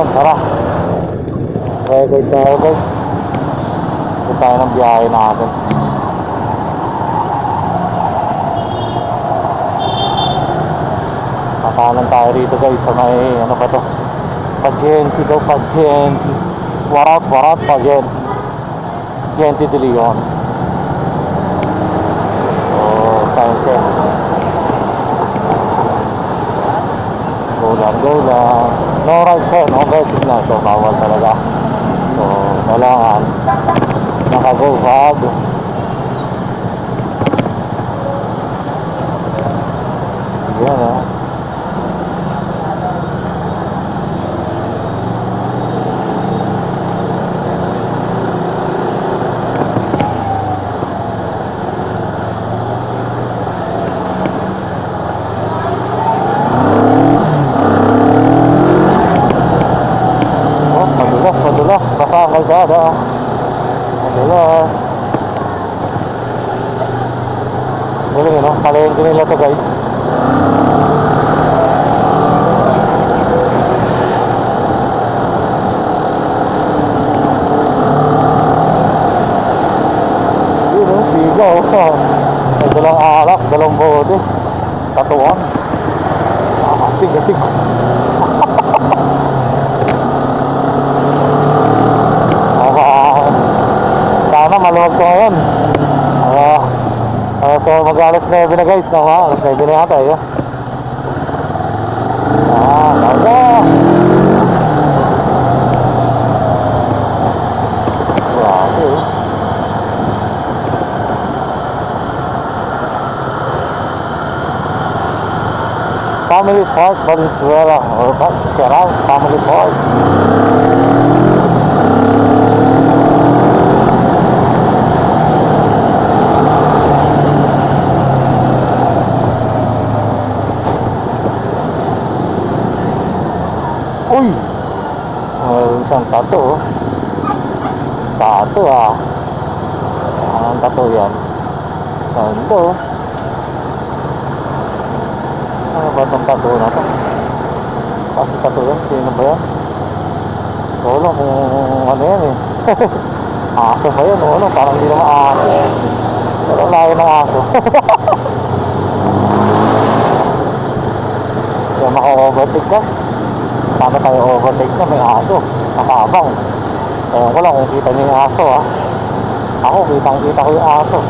ngayon, tara. Record tayo guys. Ito tayo ng biyahe natin. Makanan tayo rito guys sa may ano ba to, Pagenti daw, Pagenti. Warat, Pagenti. Pagenti de Leon. Oh, science. Go lang. No right turn, no right signal. So, bawal talaga. So, kailangan naka-go hard. Yan eh. Madulas, basa ang kalsada. Madulas. Galing yun, no? Palengke nila to guys. Yun o, sigaw. May dalang alak, dalang bote. Tatuan. Asig. Sana maluwag ko ngayon. So mag-alas 9 na guys, no? Alas 9 na yata yun. Baga. Grabe oh. Family Park, Valenzuela. Or Serang, Family Park. Uy! Isang tato. Tato ah. Anong tato yan? Ganda. Ano ba itong tato na to? Kasi tato yan, sino ba yan? Wala kung ano yan eh. Aso ba yan? Wala, parang hindi naman aso. Pero layo ng aso. Kaya maka-overtake ka. Paano tayo overtake na may aso nakabang. Ewan ko lang kung kita niyo yung aso ah. Ako kitang kita ko yung aso.